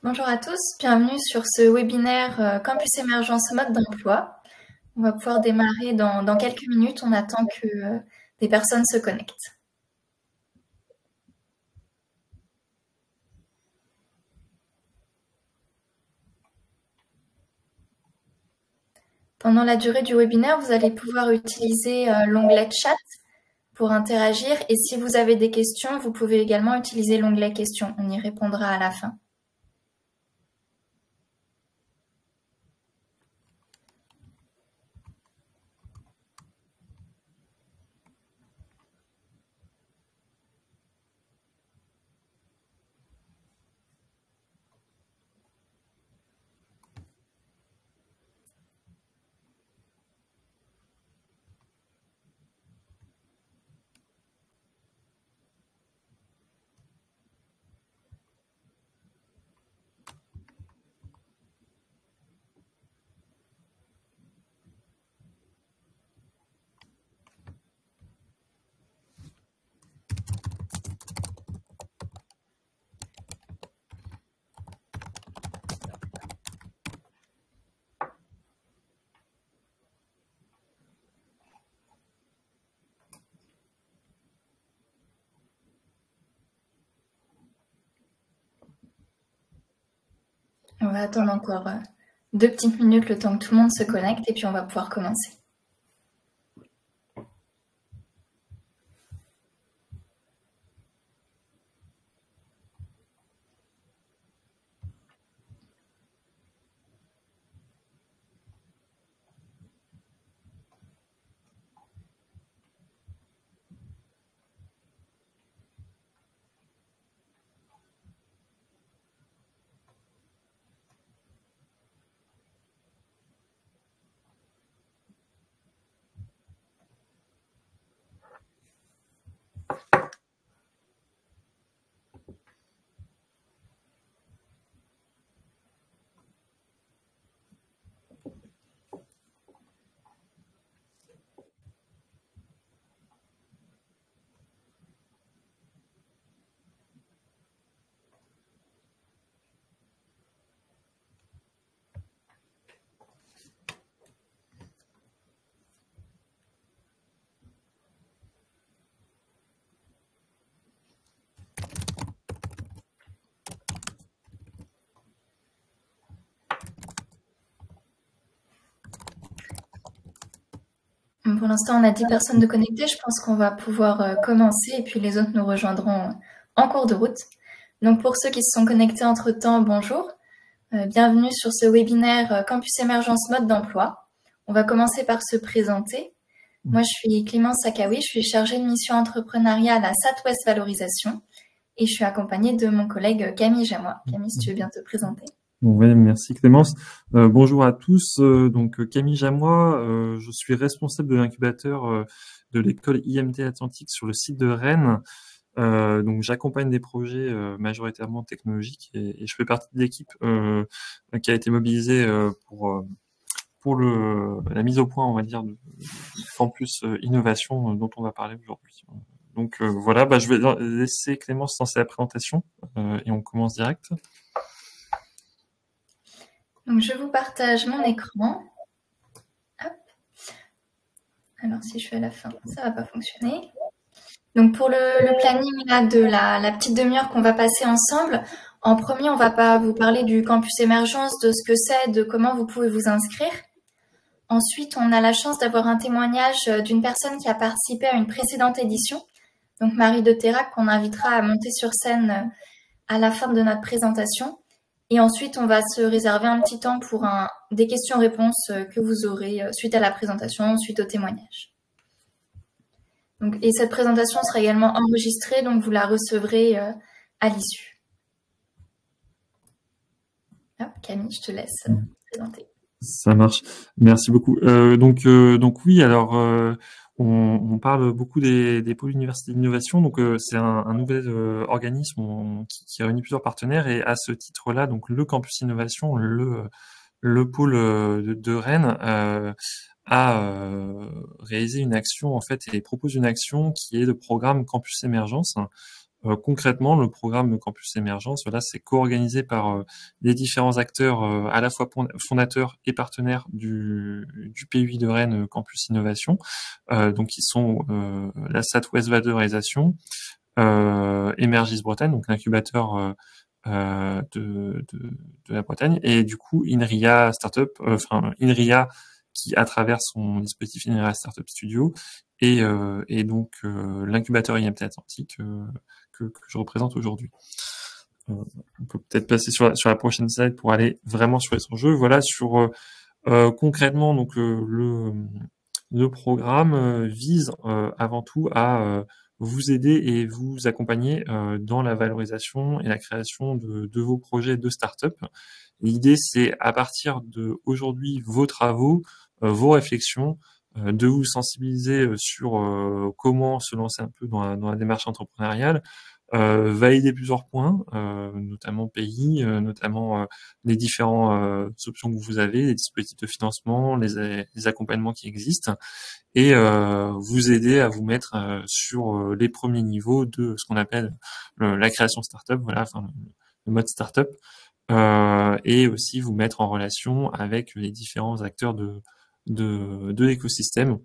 Bonjour à tous, bienvenue sur ce webinaire Campus Émergence mode d'emploi. On va pouvoir démarrer dans quelques minutes, on attend que des personnes se connectent. Pendant la durée du webinaire, vous allez pouvoir utiliser l'onglet chat pour interagir et si vous avez des questions, vous pouvez également utiliser l'onglet questions, on y répondra à la fin. On va attendre encore 2 petites minutes le temps que tout le monde se connecte et puis on va pouvoir commencer. Pour l'instant, on a 10 personnes de connectées. Je pense qu'on va pouvoir commencer et puis les autres nous rejoindront en cours de route. Donc, pour ceux qui se sont connectés entre-temps, bonjour. Bienvenue sur ce webinaire Campus Émergence mode d'emploi. On va commencer par se présenter. Moi, je suis Clémence Sakawi, je suis chargée de mission entrepreneuriale à Southwest Valorisation et je suis accompagnée de mon collègue Camille Jamois. Camille, si tu veux bien te présenter. Oui, merci Clémence. Bonjour à tous. Donc Camille Jamois, je suis responsable de l'incubateur de l'école IMT Atlantique sur le site de Rennes. Donc j'accompagne des projets majoritairement technologiques et je fais partie de l'équipe qui a été mobilisée pour la mise au point, on va dire, du campus innovation dont on va parler aujourd'hui. Donc voilà, je vais laisser Clémence lancer la présentation et on commence direct. Donc, je vous partage mon écran. Hop. Alors, si je suis à la fin, ça va pas fonctionner. Donc, pour le planning là, de la petite demi-heure qu'on va passer ensemble, en premier, on va pas vous parler du campus émergence, de ce que c'est, de comment vous pouvez vous inscrire. Ensuite, on a la chance d'avoir un témoignage d'une personne qui a participé à une précédente édition, donc Marie de Terrac, qu'on invitera à monter sur scène à la fin de notre présentation. Et ensuite, on va se réserver un petit temps pour des questions-réponses que vous aurez suite à la présentation, suite au témoignage. Donc, et cette présentation sera également enregistrée, donc vous la recevrez à l'issue. Camille, je te laisse présenter. Ça marche. Merci beaucoup. Donc oui, alors on parle beaucoup des pôles universités d'innovation. Donc c'est un nouvel organisme qui réunit plusieurs partenaires et à ce titre-là, donc le campus innovation, le pôle de Rennes a réalisé une action en fait et propose une action qui est le programme Campus Émergence. concrètement, le programme Campus Émergence, voilà, c'est co-organisé par les différents acteurs à la fois fondateurs et partenaires du PUI de Rennes Campus Innovation, donc qui sont la Southwest Valorisation, Emergis Bretagne, donc l'incubateur de la Bretagne, et du coup INRIA Startup, INRIA qui à travers son dispositif INRIA Startup Studio et donc l'incubateur IMT Atlantique que je représente aujourd'hui. On peut peut-être passer sur la prochaine slide pour aller vraiment sur les enjeux. Voilà, sur concrètement, donc le programme vise avant tout à vous aider et vous accompagner dans la valorisation et la création de vos projets de start-up. L'idée, c'est à partir de aujourd'hui vos travaux, vos réflexions, de vous sensibiliser sur comment se lancer un peu dans la démarche entrepreneuriale, valider plusieurs points, notamment pays, notamment les différentes options que vous avez, les dispositifs de financement, les accompagnements qui existent, et vous aider à vous mettre sur les premiers niveaux de ce qu'on appelle la création startup, voilà, enfin le mode startup, et aussi vous mettre en relation avec les différents acteurs de l'écosystème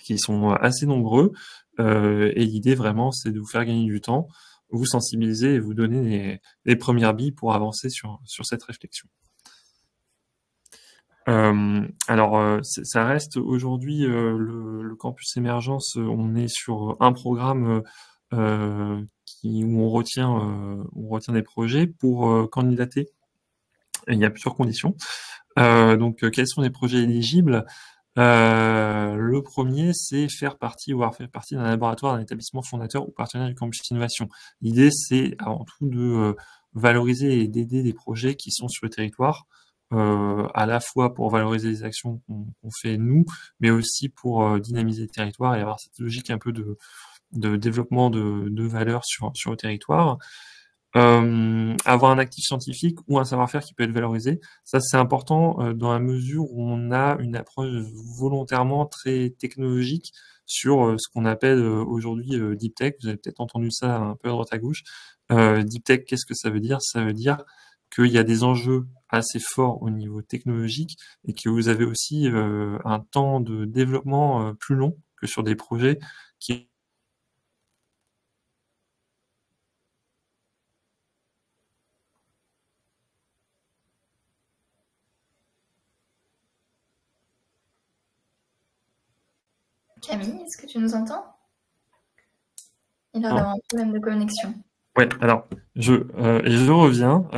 qui sont assez nombreux, et l'idée vraiment c'est de vous faire gagner du temps, vous sensibiliser et vous donner les premières billes pour avancer sur cette réflexion. Alors, ça reste aujourd'hui le campus émergence. On est sur un programme où on retient des projets pour candidater. Il y a plusieurs conditions. Donc, quels sont les projets éligibles? Le premier, c'est faire partie d'un laboratoire, d'un établissement fondateur ou partenaire du campus innovation. L'idée, c'est avant tout de valoriser et d'aider des projets qui sont sur le territoire, à la fois pour valoriser les actions qu'on fait nous, mais aussi pour dynamiser le territoire et avoir cette logique un peu de développement de valeur sur le territoire. Avoir un actif scientifique ou un savoir-faire qui peut être valorisé, ça c'est important dans la mesure où on a une approche volontairement très technologique sur ce qu'on appelle aujourd'hui Deep Tech. Vous avez peut-être entendu ça un peu à droite à gauche. Deep Tech, qu'est-ce que ça veut dire? Ça veut dire qu'il y a des enjeux assez forts au niveau technologique et que vous avez aussi un temps de développement plus long que sur des projets qui Camille, est-ce que tu nous entends? Il a l'air d'avoir un problème de connexion. Ouais, alors je reviens,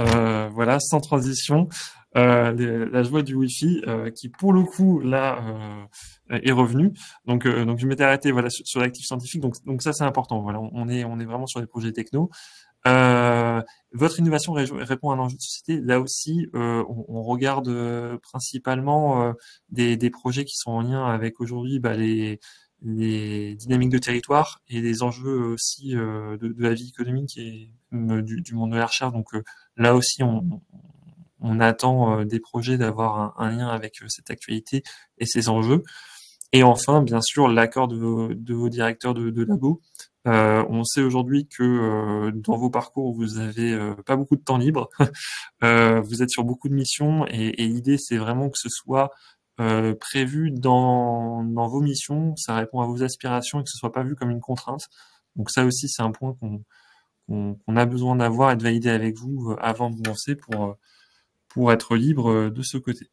voilà, sans transition, la joie du Wi-Fi qui pour le coup là est revenu. Donc je m'étais arrêté voilà sur l'actif scientifique. Donc ça c'est important. Voilà, on est vraiment sur des projets techno. Votre innovation répond à un enjeu de société. Là aussi, on regarde principalement des projets qui sont en lien avec aujourd'hui les dynamiques de territoire et les enjeux aussi de la vie économique et du monde de la recherche. Donc là aussi, on attend des projets d'avoir un lien avec cette actualité et ces enjeux. Et enfin, bien sûr, l'accord de vos directeurs de labo. On sait aujourd'hui que dans vos parcours, vous avez pas beaucoup de temps libre. Vous êtes sur beaucoup de missions et l'idée, c'est vraiment que ce soit prévu dans vos missions, ça répond à vos aspirations et que ce soit pas vu comme une contrainte. Donc ça aussi, c'est un point qu'on a besoin d'avoir et de valider avec vous avant de vous lancer pour être libre de ce côté.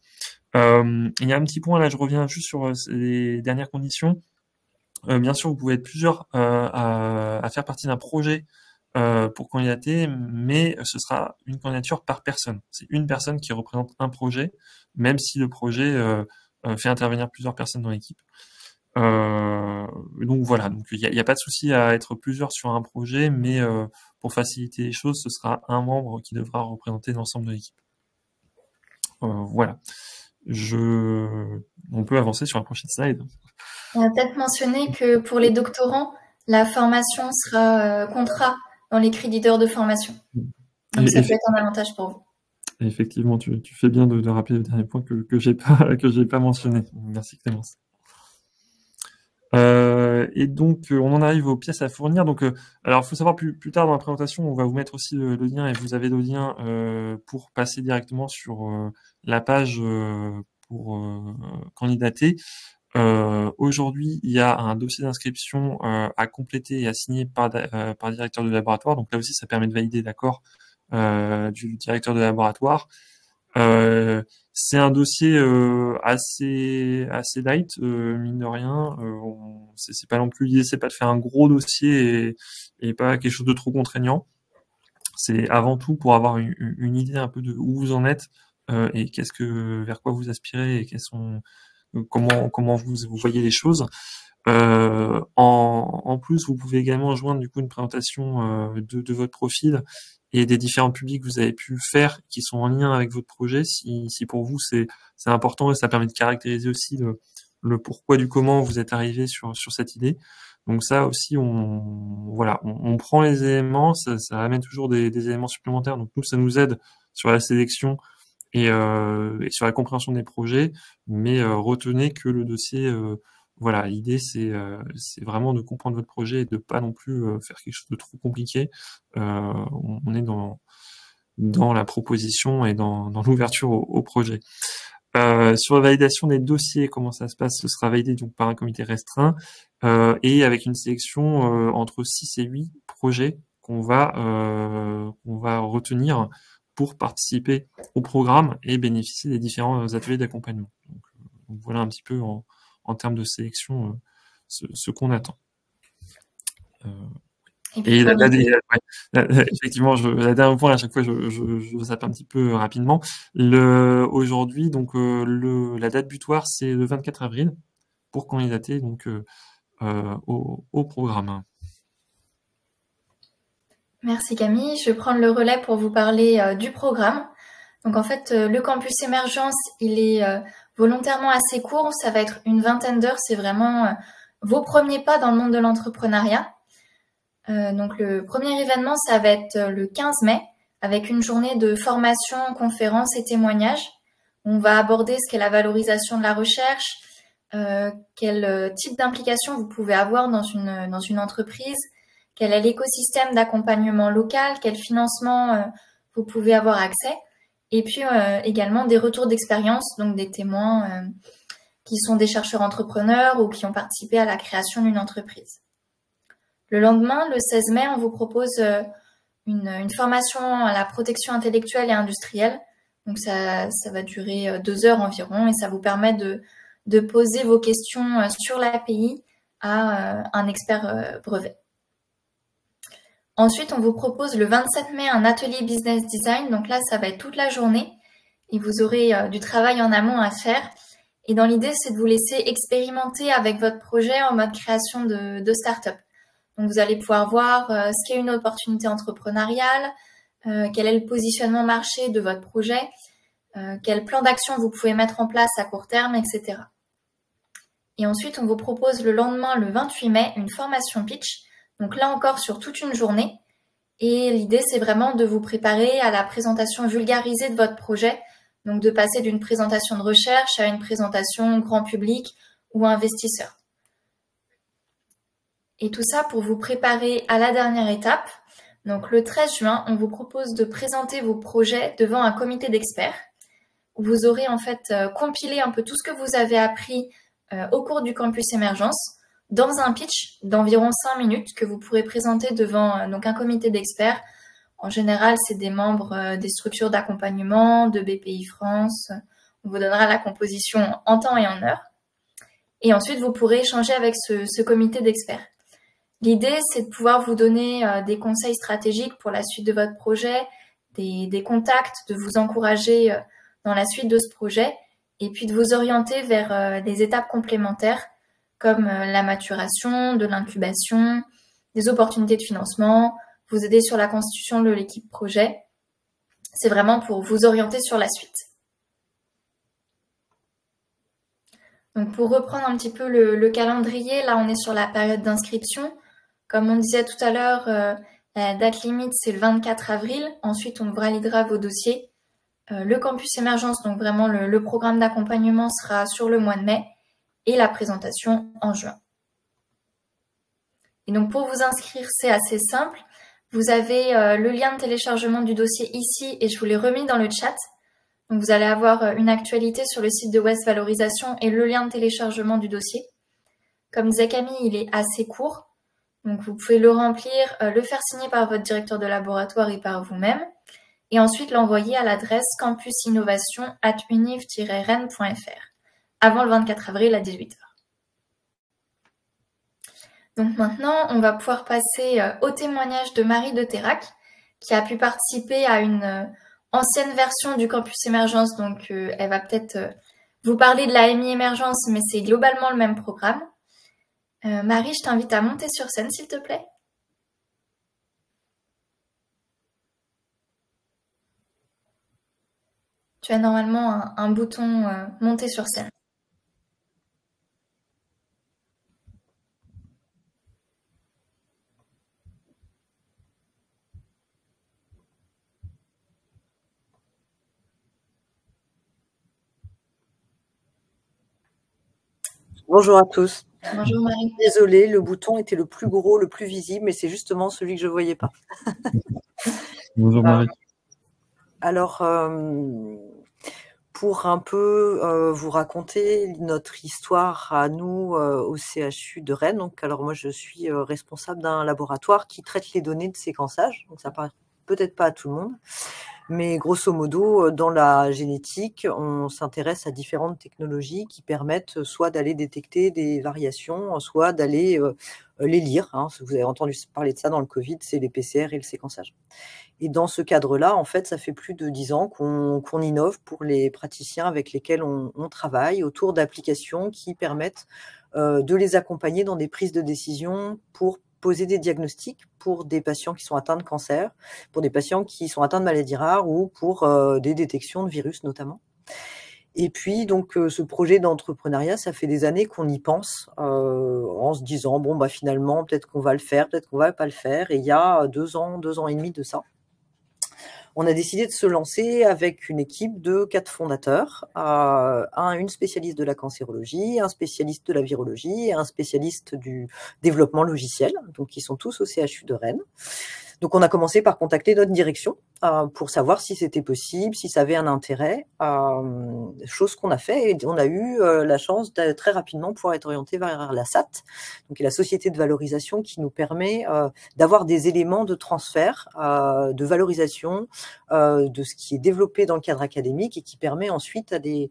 Il y a un petit point là, je reviens juste sur les dernières conditions. Bien sûr, vous pouvez être plusieurs à faire partie d'un projet pour candidater, mais ce sera une candidature par personne. C'est une personne qui représente un projet, même si le projet fait intervenir plusieurs personnes dans l'équipe. Donc voilà, donc il n'y a pas de souci à être plusieurs sur un projet, mais pour faciliter les choses, ce sera un membre qui devra représenter l'ensemble de l'équipe. Voilà. On peut avancer sur la prochaine slide. On va peut-être mentionner que pour les doctorants, la formation sera contrat dans les crédits d'heures de formation. Donc ça peut être un avantage pour vous. Effectivement, tu fais bien de rappeler le dernier point que j'ai pas mentionné. Merci Clémence. Et donc, on en arrive aux pièces à fournir. Donc, alors, il faut savoir plus tard dans la présentation, on va vous mettre aussi le lien et vous avez le lien pour passer directement sur la page pour candidater. Aujourd'hui, il y a un dossier d'inscription à compléter et à signer par le directeur de laboratoire. Donc là aussi, ça permet de valider l'accord du directeur de laboratoire. C'est un dossier assez light, mine de rien. C'est pas non plus l'idée, c'est pas de faire un gros dossier et pas quelque chose de trop contraignant. C'est avant tout pour avoir une idée un peu de où vous en êtes et vers quoi vous aspirez et comment vous voyez les choses. En plus, vous pouvez également joindre du coup une présentation de votre profil et des différents publics que vous avez pu faire qui sont en lien avec votre projet. Si pour vous c'est important et ça permet de caractériser aussi le pourquoi du comment vous êtes arrivé sur cette idée. Donc ça aussi, on prend les éléments, ça amène toujours des éléments supplémentaires. Donc nous, ça nous aide sur la sélection et sur la compréhension des projets, mais retenez que le dossier, voilà, l'idée c'est vraiment de comprendre votre projet et de pas non plus faire quelque chose de trop compliqué. On est dans la proposition et dans l'ouverture au projet. Sur la validation des dossiers, comment ça se passe? Ce sera validé donc par un comité restreint et avec une sélection entre 6 et 8 projets qu'on va retenir pour participer au programme et bénéficier des différents ateliers d'accompagnement. Donc voilà un petit peu en termes de sélection ce qu'on attend. Et effectivement, la dernière point, à chaque fois, je zappe un petit peu rapidement. Aujourd'hui, donc la date butoir, c'est le 24 avril pour candidater donc au programme. Merci Camille. Je vais prendre le relais pour vous parler du programme. Donc en fait, le campus émergence, il est volontairement assez court. Ça va être une vingtaine d'heures. C'est vraiment vos premiers pas dans le monde de l'entrepreneuriat. Donc le premier événement, ça va être le 15 mai, avec une journée de formation, conférences et témoignages. On va aborder ce qu'est la valorisation de la recherche, quel type d'implication vous pouvez avoir dans une entreprise, quel est l'écosystème d'accompagnement local, quel financement vous pouvez avoir accès, et puis également des retours d'expérience, donc des témoins qui sont des chercheurs entrepreneurs ou qui ont participé à la création d'une entreprise. Le lendemain, le 16 mai, on vous propose une formation à la protection intellectuelle et industrielle. Donc ça va durer 2 heures environ et ça vous permet de poser vos questions sur l'API à un expert brevet. Ensuite, on vous propose le 27 mai un atelier business design. Donc là, ça va être toute la journée et vous aurez du travail en amont à faire. Et dans l'idée, c'est de vous laisser expérimenter avec votre projet en mode création de start-up. Donc, vous allez pouvoir voir ce qu'est une opportunité entrepreneuriale, quel est le positionnement marché de votre projet, quel plan d'action vous pouvez mettre en place à court terme, etc. Et ensuite, on vous propose le lendemain, le 28 mai, une formation pitch. Donc là encore, sur toute une journée. Et l'idée, c'est vraiment de vous préparer à la présentation vulgarisée de votre projet. Donc, de passer d'une présentation de recherche à une présentation grand public ou investisseur. Et tout ça pour vous préparer à la dernière étape. Donc le 13 juin, on vous propose de présenter vos projets devant un comité d'experts. Vous aurez en fait compilé un peu tout ce que vous avez appris au cours du campus émergence dans un pitch d'environ 5 minutes que vous pourrez présenter devant donc un comité d'experts. En général, c'est des membres des structures d'accompagnement, de BPI France. On vous donnera la composition en temps et en heure. Et ensuite, vous pourrez échanger avec ce comité d'experts. L'idée, c'est de pouvoir vous donner des conseils stratégiques pour la suite de votre projet, des contacts, de vous encourager dans la suite de ce projet et puis de vous orienter vers des étapes complémentaires comme la maturation, de l'incubation, des opportunités de financement, vous aider sur la constitution de l'équipe projet. C'est vraiment pour vous orienter sur la suite. Donc pour reprendre un petit peu le calendrier, là on est sur la période d'inscription. Comme on disait tout à l'heure, la date limite, c'est le 24 avril. Ensuite, on validera vos dossiers. Le campus émergence, donc vraiment le programme d'accompagnement sera sur le mois de mai et la présentation en juin. Et donc pour vous inscrire, c'est assez simple. Vous avez le lien de téléchargement du dossier ici et je vous l'ai remis dans le chat. Donc vous allez avoir une actualité sur le site de West Valorisation et le lien de téléchargement du dossier. Comme disait Camille, il est assez court. Donc vous pouvez le remplir, le faire signer par votre directeur de laboratoire et par vous-même. Et ensuite l'envoyer à l'adresse campusinnovation@univ-rennes.fr avant le 24 avril à 18 h. Donc maintenant, on va pouvoir passer au témoignage de Marie de Terrac, qui a pu participer à une ancienne version du Campus Émergence. Donc elle va peut-être vous parler de la MI Émergence, mais c'est globalement le même programme. Marie, je t'invite à monter sur scène, s'il te plaît. Tu as normalement un bouton monter sur scène. Bonjour à tous. Bonjour Marie. Désolée, le bouton était le plus gros, le plus visible, mais c'est justement celui que je ne voyais pas. Bonjour Marie. Alors, pour un peu vous raconter notre histoire à nous au CHU de Rennes. Donc, alors moi, je suis responsable d'un laboratoire qui traite les données de séquençage. Donc, ça paraît peut-être pas à tout le monde. Mais grosso modo, dans la génétique, on s'intéresse à différentes technologies qui permettent soit d'aller détecter des variations, soit d'aller les lire. Vous avez entendu parler de ça dans le Covid, c'est les PCR et le séquençage. Et dans ce cadre-là, en fait, ça fait plus de 10 ans qu'on innove pour les praticiens avec lesquels on travaille autour d'applications qui permettent de les accompagner dans des prises de décision pour poser des diagnostics pour des patients qui sont atteints de cancer, pour des patients qui sont atteints de maladies rares ou pour des détections de virus notamment. Et puis, donc, ce projet d'entrepreneuriat, ça fait des années qu'on y pense en se disant, bon, bah, finalement, peut-être qu'on va le faire, peut-être qu'on va pas le faire. Et il y a 2 ans et demi de ça, on a décidé de se lancer avec une équipe de 4 fondateurs, une spécialiste de la cancérologie, un spécialiste de la virologie et un spécialiste du développement logiciel, donc qui sont tous au CHU de Rennes. Donc on a commencé par contacter notre direction pour savoir si c'était possible, si ça avait un intérêt, chose qu'on a fait, et on a eu la chance de très rapidement pouvoir être orienté vers la SAT, donc la société de valorisation qui nous permet d'avoir des éléments de transfert, de valorisation de ce qui est développé dans le cadre académique et qui permet ensuite à des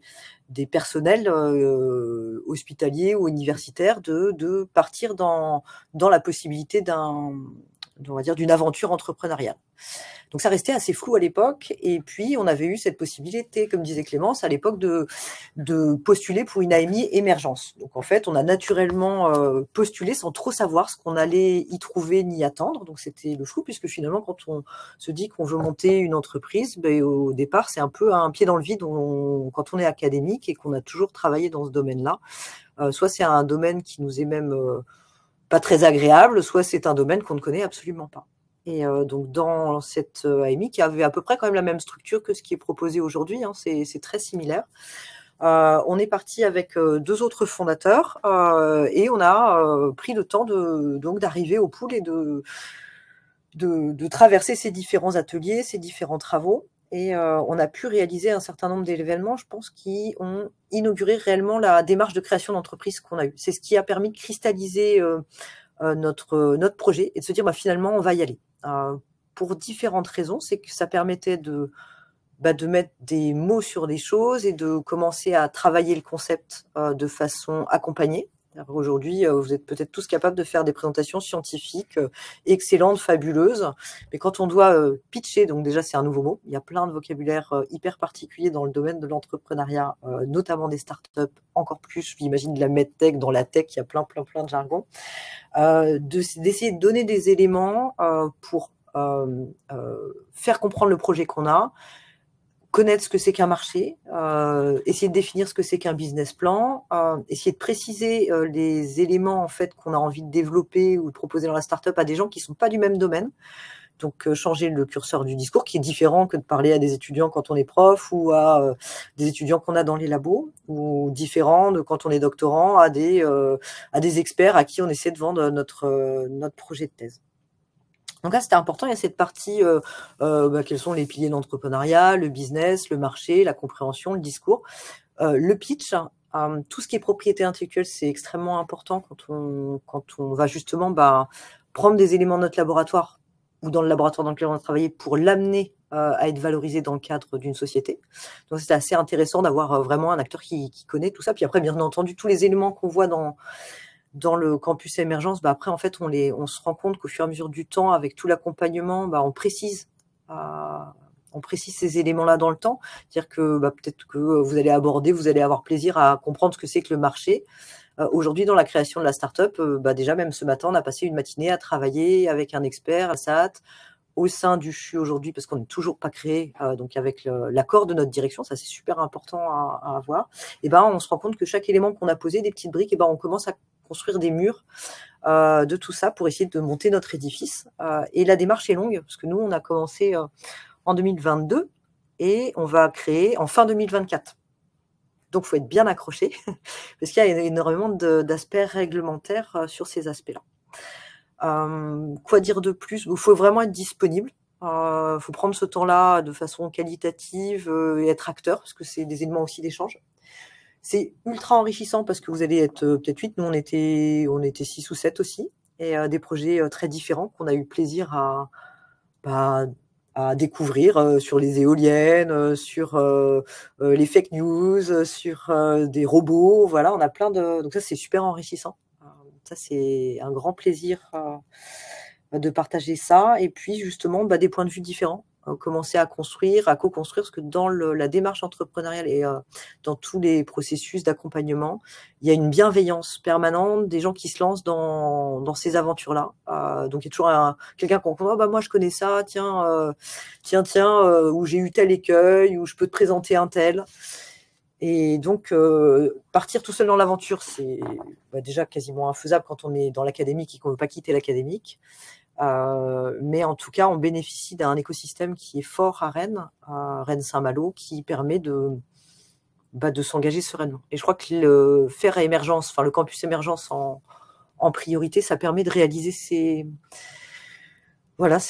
personnels hospitaliers ou universitaires de partir dans la possibilité d'une aventure entrepreneuriale. Donc ça restait assez flou à l'époque, et puis on avait eu cette possibilité, comme disait Clémence, à l'époque de postuler pour une AMI émergence. Donc en fait, on a naturellement postulé sans trop savoir ce qu'on allait y trouver ni attendre. Donc c'était le flou, puisque finalement, quand on se dit qu'on veut monter une entreprise, au départ, c'est un peu un pied dans le vide quand on est académique et qu'on a toujours travaillé dans ce domaine-là. Soit c'est un domaine qui nous est même pas très agréable, soit c'est un domaine qu'on ne connaît absolument pas. Et donc dans cette AMI qui avait à peu près quand même la même structure que ce qui est proposé aujourd'hui, c'est très similaire. On est parti avec 2 autres fondateurs et on a pris le temps d'arriver au pool et de traverser ces différents ateliers, ces différents travaux. Et on a pu réaliser un certain nombre d'événements, je pense, qui ont inauguré réellement la démarche de création d'entreprise qu'on a eue. C'est ce qui a permis de cristalliser notre projet et de se dire finalement on va y aller. Pour différentes raisons, c'est que ça permettait de mettre des mots sur des choses et de commencer à travailler le concept de façon accompagnée. Aujourd'hui, vous êtes peut-être tous capables de faire des présentations scientifiques excellentes, fabuleuses, mais quand on doit pitcher, donc déjà c'est un nouveau mot, il y a plein de vocabulaire hyper particulier dans le domaine de l'entrepreneuriat, notamment des startups, encore plus, j'imagine, de la medtech, dans la tech, il y a plein de jargon, d'essayer de donner des éléments pour faire comprendre le projet qu'on a, connaître ce que c'est qu'un marché, essayer de définir ce que c'est qu'un business plan, essayer de préciser les éléments en fait qu'on a envie de développer ou de proposer dans la startup à des gens qui sont pas du même domaine, Donc, changer le curseur du discours, qui est différent que de parler à des étudiants quand on est prof ou à des étudiants qu'on a dans les labos, ou différent de quand on est doctorant à des experts à qui on essaie de vendre notre projet de thèse. Donc là, c'était important. Il y a cette partie, quels sont les piliers de l'entrepreneuriat, le business, le marché, la compréhension, le discours. Le pitch, tout ce qui est propriété intellectuelle, c'est extrêmement important quand on va justement prendre des éléments de notre laboratoire ou dans le laboratoire dans lequel on a travaillé pour l'amener à être valorisé dans le cadre d'une société. Donc, c'était assez intéressant d'avoir vraiment un acteur qui connaît tout ça. Puis après, bien entendu, tous les éléments qu'on voit dans le campus émergence, après, en fait, on se rend compte qu'au fur et à mesure du temps, avec tout l'accompagnement, on précise ces éléments-là dans le temps. C'est-à-dire que peut-être que vous allez avoir plaisir à comprendre ce que c'est que le marché. Aujourd'hui, dans la création de la start-up, déjà, même ce matin, on a passé une matinée à travailler avec un expert, à SAT, au sein du CHU aujourd'hui, parce qu'on n'est toujours pas créé, donc avec l'accord de notre direction, ça c'est super important à avoir, et on se rend compte que chaque élément qu'on a posé, des petites briques, on commence à construire des murs de tout ça pour essayer de monter notre édifice. Et la démarche est longue, parce que nous, on a commencé en 2022 et on va créer en fin 2024. Donc, il faut être bien accroché parce qu'il y a énormément d'aspects réglementaires sur ces aspects-là. Quoi dire de plus? Il faut vraiment être disponible. Il faut prendre ce temps-là de façon qualitative et être acteur, parce que c'est des éléments aussi d'échange. C'est ultra enrichissant parce que vous allez être peut-être 8, nous on était 6 ou 7 aussi, et des projets très différents qu'on a eu plaisir à découvrir sur les éoliennes, sur les fake news, sur des robots. Voilà, on a plein de... Donc ça, c'est super enrichissant. Ça, c'est un grand plaisir de partager ça. Et puis, justement, des points de vue différents. Commencer à construire, à co-construire, parce que dans la démarche entrepreneuriale et dans tous les processus d'accompagnement, il y a une bienveillance permanente des gens qui se lancent dans ces aventures-là. Donc, il y a toujours quelqu'un qu'on comprend, moi je connais ça, tiens, où j'ai eu tel écueil, où je peux te présenter un tel. Et donc, partir tout seul dans l'aventure, c'est déjà quasiment infaisable quand on est dans l'académique et qu'on ne veut pas quitter l'académique. Mais en tout cas, on bénéficie d'un écosystème qui est fort à Rennes-Saint-Malo, qui permet de s'engager sereinement. Et je crois que le faire émergence, le campus émergence en priorité, ça permet de réaliser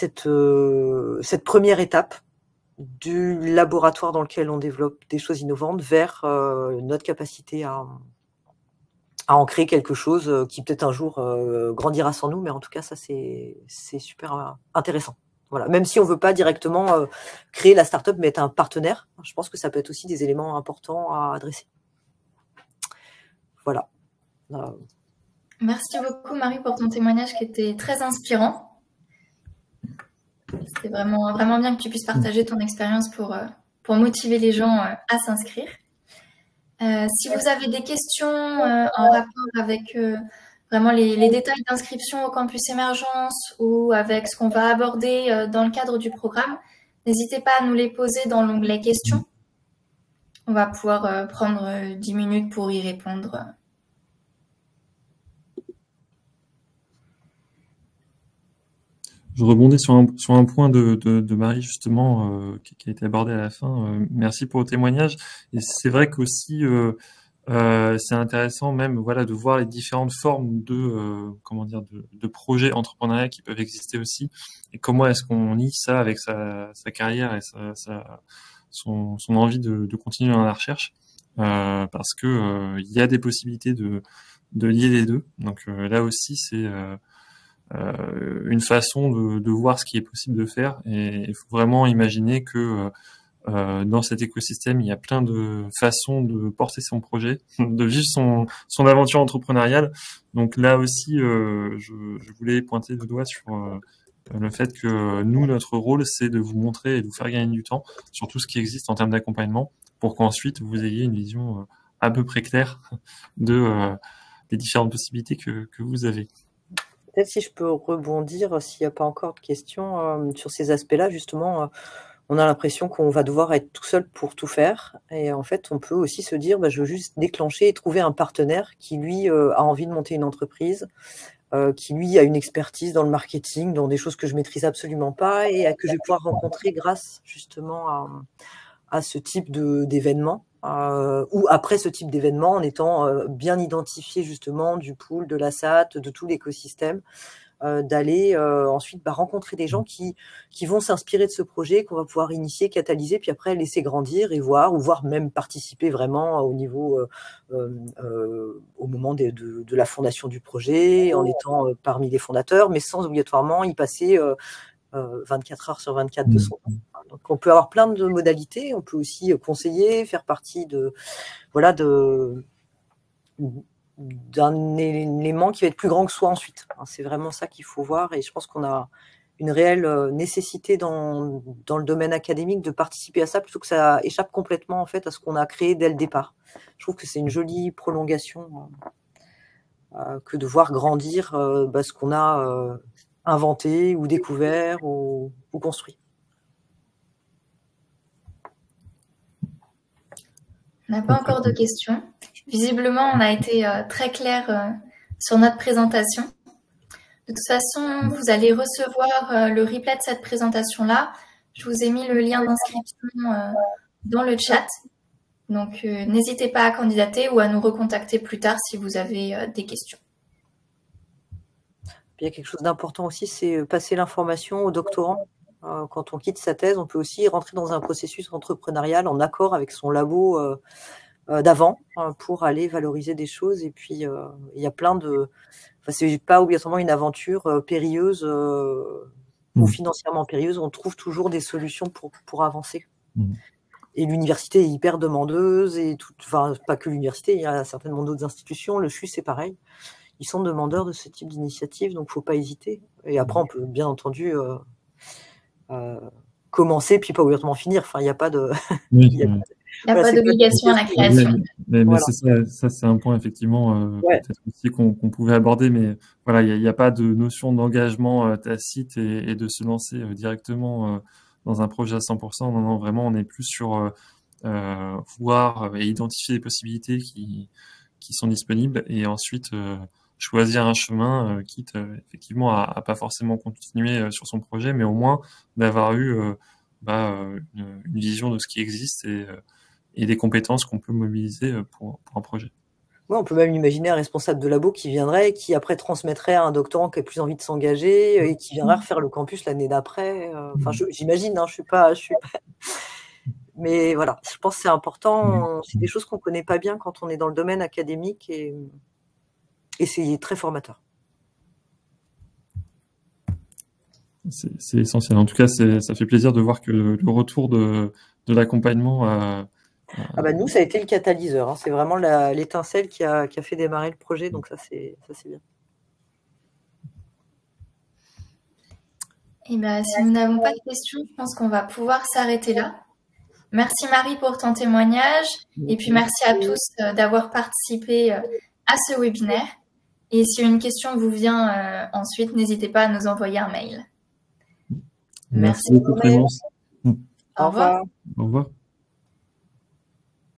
cette première étape du laboratoire dans lequel on développe des choses innovantes vers notre capacité à en créer quelque chose qui peut-être un jour grandira sans nous, mais en tout cas ça c'est super intéressant. Voilà. Même si on ne veut pas directement créer la start-up, mais être un partenaire, je pense que ça peut être aussi des éléments importants à adresser. Voilà. Merci beaucoup Marie pour ton témoignage qui était très inspirant. C'était vraiment, vraiment bien que tu puisses partager ton expérience pour motiver les gens à s'inscrire. Si vous avez des questions en rapport avec vraiment les détails d'inscription au campus émergence ou avec ce qu'on va aborder dans le cadre du programme, n'hésitez pas à nous les poser dans l'onglet questions. On va pouvoir prendre 10 minutes pour y répondre. Je rebondis sur un point de Marie justement qui a été abordé à la fin. Merci pour le témoignage. Et c'est vrai qu'aussi c'est intéressant même de voir les différentes formes de projets entrepreneuriaux qui peuvent exister aussi et comment est-ce qu'on lie ça avec sa carrière et son envie de continuer dans la recherche parce que il y a des possibilités de lier les deux. Donc là aussi c'est une façon de voir ce qui est possible de faire et il faut vraiment imaginer que dans cet écosystème, il y a plein de façons de porter son projet, de vivre son aventure entrepreneuriale. Donc là aussi, je voulais pointer le doigt sur le fait que nous, notre rôle, c'est de vous montrer et de vous faire gagner du temps sur tout ce qui existe en termes d'accompagnement pour qu'ensuite vous ayez une vision à peu près claire des différentes possibilités que vous avez. Peut-être si je peux rebondir, s'il n'y a pas encore de questions sur ces aspects-là, justement, on a l'impression qu'on va devoir être tout seul pour tout faire. Et en fait, on peut aussi se dire, je veux juste déclencher et trouver un partenaire qui, lui, a envie de monter une entreprise, qui lui a une expertise dans le marketing, dans des choses que je maîtrise absolument pas et que je vais pouvoir rencontrer grâce justement à ce type d'événement, ou après ce type d'événement, en étant bien identifié justement du pool, de la SAT, de tout l'écosystème, d'aller ensuite rencontrer des gens qui vont s'inspirer de ce projet, qu'on va pouvoir initier, catalyser, puis après laisser grandir et voir, ou voir même participer vraiment au niveau, au moment de la fondation du projet, en étant parmi les fondateurs, mais sans obligatoirement y passer 24 heures sur 24 de son temps. Donc on peut avoir plein de modalités, on peut aussi conseiller, faire partie d'un élément qui va être plus grand que soi ensuite. C'est vraiment ça qu'il faut voir, et je pense qu'on a une réelle nécessité dans le domaine académique de participer à ça, plutôt que ça échappe complètement en fait à ce qu'on a créé dès le départ. Je trouve que c'est une jolie prolongation que de voir grandir ce qu'on a inventé ou découvert ou construit. On n'a pas encore de questions. Visiblement, on a été très clair sur notre présentation. De toute façon, vous allez recevoir le replay de cette présentation-là. Je vous ai mis le lien d'inscription dans le chat. Donc, n'hésitez pas à candidater ou à nous recontacter plus tard si vous avez des questions. Il y a quelque chose d'important aussi, c'est passer l'information aux doctorants. Quand on quitte sa thèse, on peut aussi rentrer dans un processus entrepreneurial en accord avec son labo d'avant pour aller valoriser des choses. Et puis, il y a plein de... Enfin, c'est pas obligatoirement une aventure périlleuse ou financièrement périlleuse. On trouve toujours des solutions pour avancer. Et l'université est hyper demandeuse, et enfin, pas que l'université, il y a certainement d'autres institutions. Le CHU, c'est pareil. Ils sont demandeurs de ce type d'initiative, donc il ne faut pas hésiter. Et après, on peut bien entendu commencer, puis pas obligatoirement finir. Enfin, il n'y a pas de... Il n'y a pas d'obligation à la création. Mais voilà. Ça c'est un point effectivement peut-être aussi qu'on pouvait aborder, mais voilà, il n'y a pas de notion d'engagement tacite et de se lancer directement dans un projet à 100%. Non, non, vraiment, on est plus sur voir et identifier les possibilités qui sont disponibles, et ensuite choisir un chemin, quitte effectivement à pas forcément continuer sur son projet, mais au moins d'avoir eu une vision de ce qui existe et des compétences qu'on peut mobiliser pour un projet. Ouais, on peut même imaginer un responsable de labo qui viendrait, qui après transmettrait à un doctorant qui a plus envie de s'engager et qui viendrait refaire le campus l'année d'après. Enfin, j'imagine, hein, je suis pas... Mais voilà, je pense que c'est important. C'est des choses qu'on connaît pas bien quand on est dans le domaine académique, et c'est très formateur. C'est essentiel. En tout cas, ça fait plaisir de voir que le retour de l'accompagnement nous, ça a été le catalyseur. Hein. C'est vraiment l'étincelle qui a fait démarrer le projet. Donc ça, c'est bien. Et si nous n'avons pas de questions, je pense qu'on va pouvoir s'arrêter là. Merci Marie pour ton témoignage. Et puis merci à tous d'avoir participé à ce webinaire. Et si une question vous vient ensuite, n'hésitez pas à nous envoyer un mail. Merci beaucoup, Clémence. Au revoir. Au revoir.